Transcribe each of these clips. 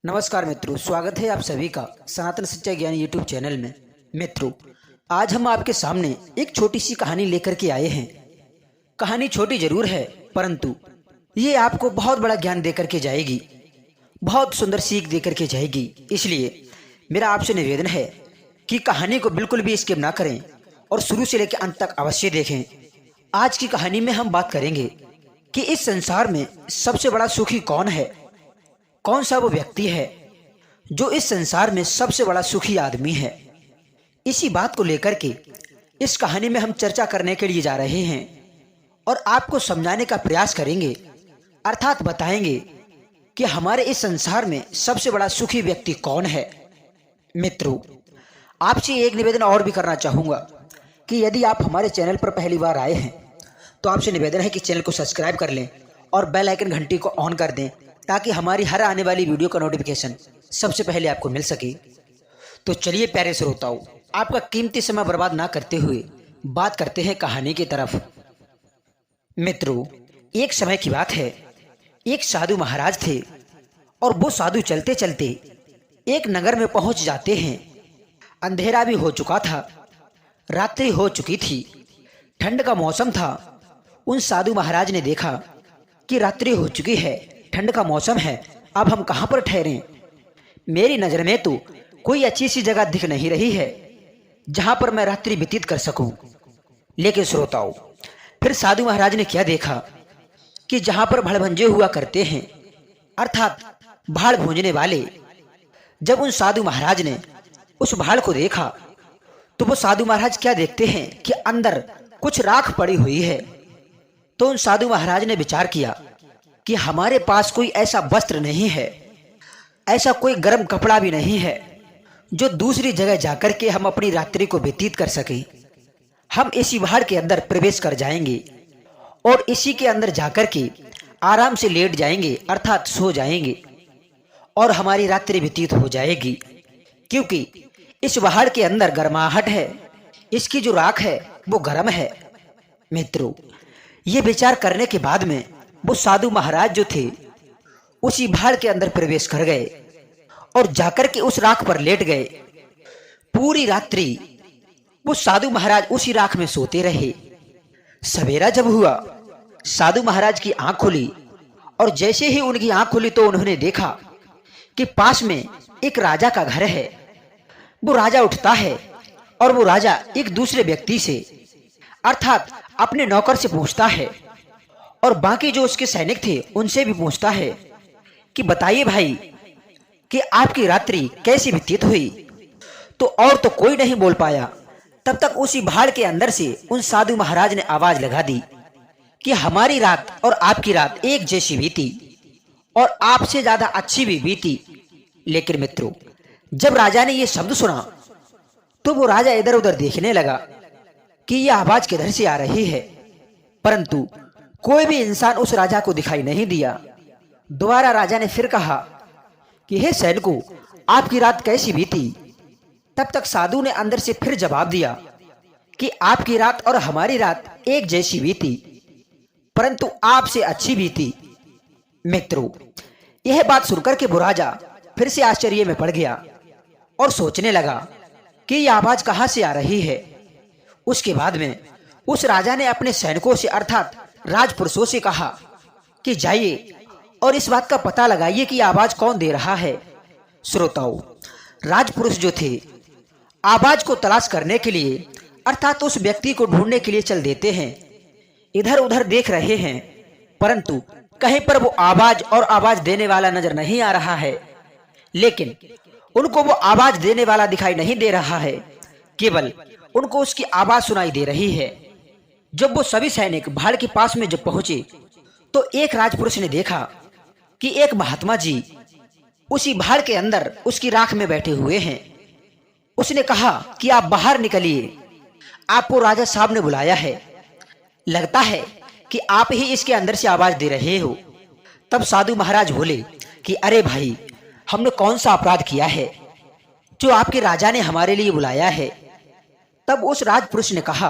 नमस्कार मित्रों, स्वागत है आप सभी का सनातन सच्चा ज्ञान यूट्यूब चैनल में। मित्रों, आज हम आपके सामने एक छोटी सी कहानी लेकर के आए हैं। कहानी छोटी जरूर है, परंतु ये आपको बहुत बड़ा ज्ञान देकर के जाएगी, बहुत सुंदर सीख देकर के जाएगी। इसलिए मेरा आपसे निवेदन है कि कहानी को बिल्कुल भी स्किप ना करें और शुरू से लेकर अंत तक अवश्य देखें। आज की कहानी में हम बात करेंगे कि इस संसार में सबसे बड़ा सुखी कौन है, कौन सा वो व्यक्ति है जो इस संसार में सबसे बड़ा सुखी आदमी है। इसी बात को लेकर के इस कहानी में हम चर्चा करने के लिए जा रहे हैं और आपको समझाने का प्रयास करेंगे, अर्थात बताएंगे कि हमारे इस संसार में सबसे बड़ा सुखी व्यक्ति कौन है। मित्रों, आपसे एक निवेदन और भी करना चाहूँगा कि यदि आप हमारे चैनल पर पहली बार आए हैं तो आपसे निवेदन है कि चैनल को सब्सक्राइब कर लें और बेल आइकन घंटी को ऑन कर दें, ताकि हमारी हर आने वाली वीडियो का नोटिफिकेशन सबसे पहले आपको मिल सके। तो चलिए प्यारे श्रोताओं, आपका कीमती समय बर्बाद ना करते हुए बात करते हैं कहानी की तरफ। मित्रों, एक समय की बात है, एक साधु महाराज थे और वो साधु चलते चलते एक नगर में पहुंच जाते हैं। अंधेरा भी हो चुका था, रात्रि हो चुकी थी, ठंड का मौसम था। उन साधु महाराज ने देखा कि रात्रि हो चुकी है, ठंड का मौसम है, अब हम कहाँ पर ठहरें। मेरी नज़र में तो कोई अच्छी सी जगह दिख नहीं रही है जहाँ पर मैं रात्रि व्यतीत कर सकूं। लेकिन श्रोताओं, फिर साधु महाराज ने क्या देखा कि जहाँ पर भड़भंजे हुआ करते हैं, अर्थात भाड़ भूंजने वाले, जब उन साधु महाराज ने उस भाड़ को देखा तो वो साधु महाराज क्या देखते हैं कि अंदर कुछ राख पड़ी हुई है। तो उन साधु महाराज ने विचार किया कि हमारे पास कोई ऐसा वस्त्र नहीं है, ऐसा कोई गर्म कपड़ा भी नहीं है जो दूसरी जगह जाकर के हम अपनी रात्रि को व्यतीत कर सकें। हम इसी भाड़ के अंदर प्रवेश कर जाएंगे और इसी के अंदर जाकर के आराम से लेट जाएंगे, अर्थात सो जाएंगे और हमारी रात्रि व्यतीत हो जाएगी। क्योंकि इस पहाड़ के अंदर गर्माहट है, इसकी जो राख है वो गर्म है। मित्रों, ये विचार करने के बाद में वो साधु महाराज जो थे उसी भाड़ के अंदर प्रवेश कर गए और जाकर के उस राख पर लेट गए। पूरी रात्रि वो साधु महाराज उसी राख में सोते रहे। सवेरा जब हुआ, साधु महाराज की आंख खुली और जैसे ही उनकी आंख खुली तो उन्होंने देखा कि पास में एक राजा का घर है। वो राजा उठता है और वो राजा एक दूसरे व्यक्ति से, अर्थात अपने नौकर से पूछता है और बाकी जो उसके सैनिक थे उनसे भी पूछता है कि बताइए भाई कि आपकी रात्रि कैसी व्यतीत हुई। तो और तो कोई नहीं बोल पाया। तब तक उसी भाड़ के अंदर से उन साधु महाराज ने आवाज लगा दी कि हमारी रात और आपकी रात एक जैसी बीती और आपसे ज्यादा अच्छी भी बीती। लेकिन मित्रों, जब राजा ने यह शब्द सुना तो वो राजा इधर उधर देखने लगा कि यह आवाज किधर से आ रही है, परंतु कोई भी इंसान उस राजा को दिखाई नहीं दिया। दोबारा राजा ने फिर कहा कि हे सैनिकों, आपकी रात कैसी बीती। तब तक साधु ने अंदर से फिर जवाब दिया कि आपकी रात और हमारी रात एक जैसी बीती, परंतु आपसे अच्छी बीती। मित्रों, यह बात सुनकर के वो राजा फिर से आश्चर्य में पड़ गया और सोचने लगा कि यह आवाज कहाँ से आ रही है। उसके बाद में उस राजा ने अपने सैनिकों से, अर्थात राजपुरुषों से कहा कि जाइए और इस बात का पता लगाइए कि आवाज कौन दे रहा है। श्रोताओं, राजपुरुष जो थे आवाज को तलाश करने के लिए, अर्थात उस व्यक्ति को ढूंढने के लिए चल देते हैं। इधर उधर देख रहे हैं, परंतु कहीं पर वो आवाज और आवाज देने वाला नजर नहीं आ रहा है। लेकिन उनको वो आवाज देने वाला दिखाई नहीं दे रहा है, केवल उनको उसकी आवाज सुनाई दे रही है। जब वो सभी सैनिक भाड़ के पास में जब पहुंचे तो एक राजपुरुष ने देखा कि एक महात्मा जी उसी भाड़ के अंदर उसकी राख में बैठे हुए हैं। उसने कहा कि आप बाहर निकलिए, आपको राजा साहब ने बुलाया है, लगता है कि आप ही इसके अंदर से आवाज दे रहे हो। तब साधु महाराज बोले कि अरे भाई, हमने कौन सा अपराध किया है जो आपके राजा ने हमारे लिए बुलाया है। तब उस राजपुरुष ने कहा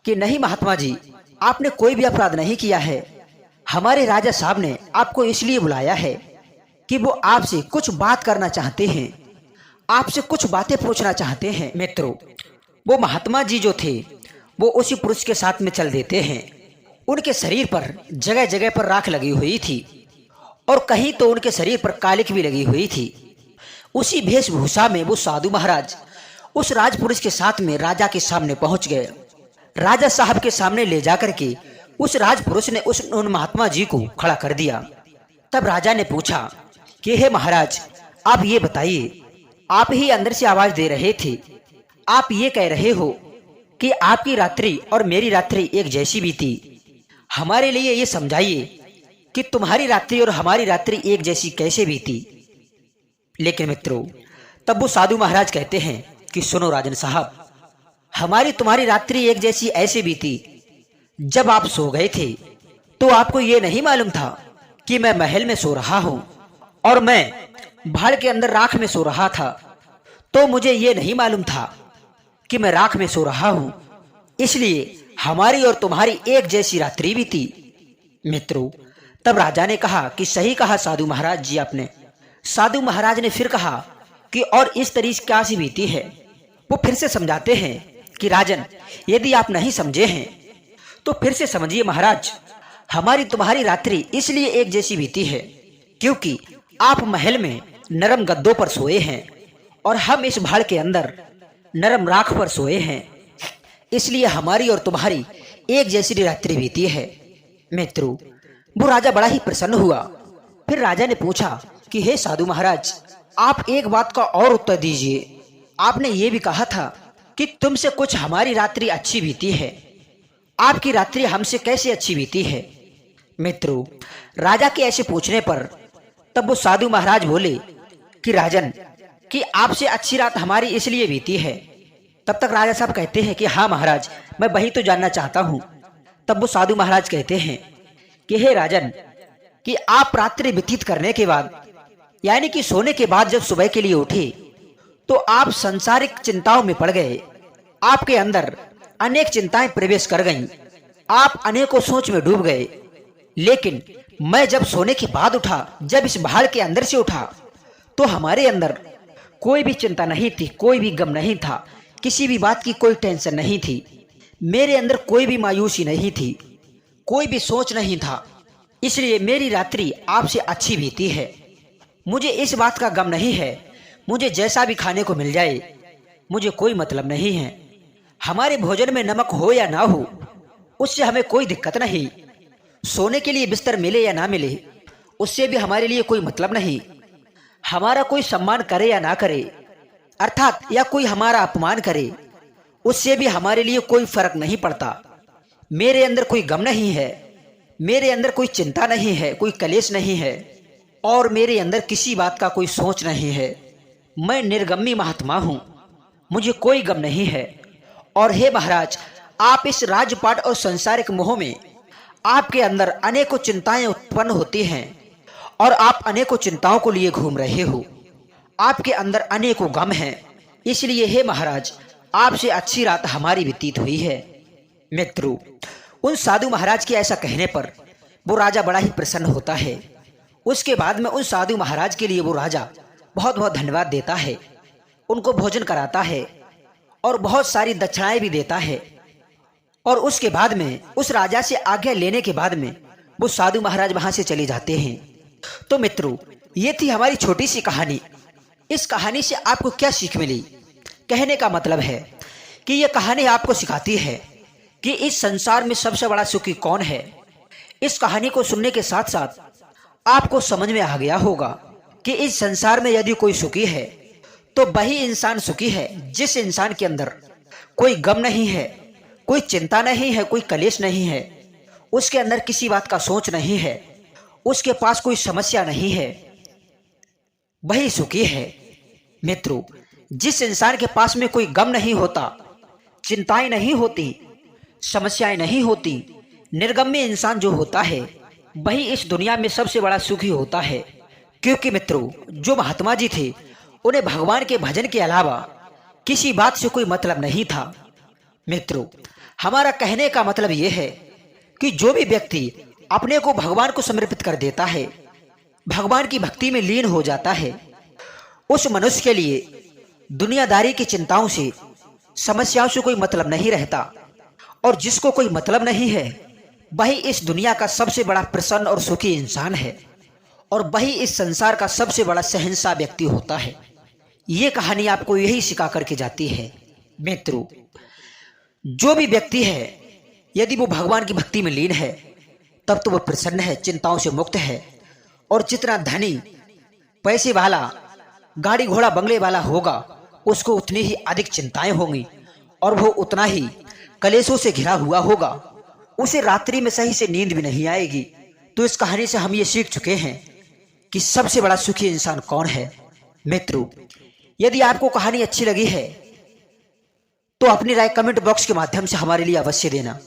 कि नहीं महात्मा जी, आपने कोई भी अपराध नहीं किया है, हमारे राजा साहब ने आपको इसलिए बुलाया है कि वो आपसे कुछ बात करना चाहते हैं, आपसे कुछ बातें पूछना चाहते हैं। मित्रों, वो महात्मा जी जो थे वो उसी पुरुष के साथ में चल देते हैं। उनके शरीर पर जगह जगह पर राख लगी हुई थी और कहीं तो उनके शरीर पर कालिक भी लगी हुई थी। उसी वेशभूषा में वो साधु महाराज उस राजपुरुष के साथ में राजा के सामने पहुंच गए। राजा साहब के सामने ले जाकर के उस राजपुरुष ने उन महात्मा जी को खड़ा कर दिया। तब राजा ने पूछा कि हे महाराज, आप ये बताइए, आप ही अंदर से आवाज दे रहे थे, आप ये कह रहे हो कि आपकी रात्रि और मेरी रात्रि एक जैसी बीती। हमारे लिए ये समझाइए कि तुम्हारी रात्रि और हमारी रात्रि एक जैसी कैसे बीती। लेकिन मित्रों, तब वो साधु महाराज कहते हैं कि सुनो राजन साहब, हमारी तुम्हारी रात्रि एक जैसी ऐसे बीती, जब आप सो गए थे तो आपको ये नहीं मालूम था कि मैं महल में सो रहा हूं और मैं भाड़ के अंदर राख में सो रहा था। तो मुझे ये नहीं मालूम था कि मैं राख में सो रहा हूं, इसलिए हमारी और तुम्हारी एक जैसी रात्रि बीती। मित्रों, तब राजा ने कहा कि सही कहा साधु महाराज जी आपने। साधु महाराज ने फिर कहा कि और इस तरीके क्या सी बीती है। वो फिर से समझाते हैं कि राजन, यदि आप नहीं समझे हैं तो फिर से समझिए महाराज। हमारी तुम्हारी रात्रि इसलिए एक जैसी बीती है क्योंकि आप महल में नरम गद्दों पर सोए हैं और हम इस भाड़ के अंदर नरम राख पर सोए हैं, इसलिए हमारी और तुम्हारी एक जैसी रात्रि बीती है। मित्रों, वो राजा बड़ा ही प्रसन्न हुआ। फिर राजा ने पूछा कि हे साधु महाराज, आप एक बात का और उत्तर दीजिए। आपने ये भी कहा था कि तुमसे कुछ हमारी रात्रि अच्छी बीती है, आपकी रात्रि हमसे कैसे अच्छी बीती है। मित्रों, राजा के ऐसे पूछने पर तब वो साधु महाराज बोले कि राजन, कि आपसे अच्छी रात हमारी इसलिए बीती है। तब तक राजा साहब कहते हैं कि हाँ महाराज, मैं वही तो जानना चाहता हूँ। तब वो साधु महाराज कहते हैं कि हे राजन, कि आप रात्रि व्यतीत करने के बाद, यानी कि सोने के बाद जब सुबह के लिए उठे तो आप सांसारिक चिंताओं में पड़ गए। आपके अंदर अनेक चिंताएं प्रवेश कर गईं, आप अनेकों सोच में डूब गए। लेकिन मैं जब सोने के बाद उठा, जब इस भाड़ के अंदर से उठा, तो हमारे अंदर कोई भी चिंता नहीं थी, कोई भी गम नहीं था, किसी भी बात की कोई टेंशन नहीं थी। मेरे अंदर कोई भी मायूसी नहीं थी, कोई भी सोच नहीं था, इसलिए मेरी रात्रि आपसे अच्छी बीती है। मुझे इस बात का गम नहीं है, मुझे जैसा भी खाने को मिल जाए, मुझे कोई मतलब नहीं है। हमारे भोजन में नमक हो या ना हो, उससे हमें कोई दिक्कत नहीं। सोने के लिए बिस्तर मिले या ना मिले, उससे भी हमारे लिए कोई मतलब नहीं। हमारा कोई सम्मान करे या ना करे, अर्थात या कोई हमारा अपमान करे, उससे भी हमारे लिए कोई फर्क नहीं पड़ता। मेरे अंदर कोई गम नहीं है, मेरे अंदर कोई चिंता नहीं है, कोई कलेश नहीं है और मेरे अंदर किसी बात का कोई सोच नहीं है। मैं निर्गम्य महात्मा हूँ, मुझे कोई गम नहीं है। और हे महाराज, आप इस राजपाट और सांसारिक मोह में आपके अंदर अनेकों चिंताएं उत्पन्न होती हैं और आप अनेकों चिंताओं को लिए घूम रहे हो। आपके अंदर अनेकों गम हैं, इसलिए हे महाराज, आपसे अच्छी रात हमारी व्यतीत हुई है। मित्रों, उन साधु महाराज के ऐसा कहने पर वो राजा बड़ा ही प्रसन्न होता है। उसके बाद में उन साधु महाराज के लिए वो राजा बहुत बहुत धन्यवाद देता है, उनको भोजन कराता है और बहुत सारी दक्षिणाएं भी देता है। और उसके बाद में उस राजा से आज्ञा लेने के बाद में वो साधु महाराज वहां से चले जाते हैं। तो मित्रों, ये थी हमारी छोटी सी कहानी। इस कहानी से आपको क्या सीख मिली? कहने का मतलब है कि यह कहानी आपको सिखाती है कि इस संसार में सबसे बड़ा सुखी कौन है। इस कहानी को सुनने के साथ साथ आपको समझ में आ गया होगा कि इस संसार में यदि कोई सुखी है तो वही इंसान सुखी है जिस इंसान के अंदर कोई गम नहीं है, कोई चिंता नहीं है, कोई कलेश नहीं है, उसके अंदर किसी बात का सोच नहीं है, उसके पास कोई समस्या नहीं है, वही सुखी है। मित्रों, जिस इंसान के पास में कोई गम नहीं होता, चिंताएं नहीं होती, समस्याएं नहीं होती, निर्गम्य इंसान जो होता है वही इस दुनिया में सबसे बड़ा सुखी होता है। क्योंकि मित्रों, जो महात्मा जी थे उन्हें भगवान के भजन के अलावा किसी बात से कोई मतलब नहीं था। मित्रों, हमारा कहने का मतलब यह है कि जो भी व्यक्ति अपने को भगवान को समर्पित कर देता है, भगवान की भक्ति में लीन हो जाता है, उस मनुष्य के लिए दुनियादारी की चिंताओं से, समस्याओं से कोई मतलब नहीं रहता। और जिसको कोई मतलब नहीं है वही इस दुनिया का सबसे बड़ा प्रसन्न और सुखी इंसान है, और वही इस संसार का सबसे बड़ा शहंशाह व्यक्ति होता है। ये कहानी आपको यही सिखा करके जाती है मित्रों, जो भी व्यक्ति है यदि वो भगवान की भक्ति में लीन है तब तो वो प्रसन्न है, चिंताओं से मुक्त है। और जितना धनी, पैसे वाला, गाड़ी घोड़ा बंगले वाला होगा उसको उतनी ही अधिक चिंताएं होंगी और वो उतना ही कलेशों से घिरा हुआ होगा, उसे रात्रि में सही से नींद भी नहीं आएगी। तो इस कहानी से हम ये सीख चुके हैं कि सबसे बड़ा सुखी इंसान कौन है। मित्रों, यदि आपको कहानी अच्छी लगी है तो अपनी राय कमेंट बॉक्स के माध्यम से हमारे लिए अवश्य देना,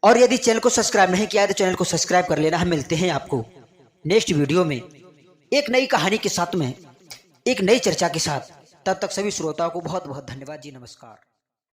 और यदि चैनल को सब्सक्राइब नहीं किया है तो चैनल को सब्सक्राइब कर लेना। हम मिलते हैं आपको नेक्स्ट वीडियो में एक नई कहानी के साथ में, एक नई चर्चा के साथ। तब तक सभी श्रोताओं को बहुत बहुत धन्यवाद जी, नमस्कार।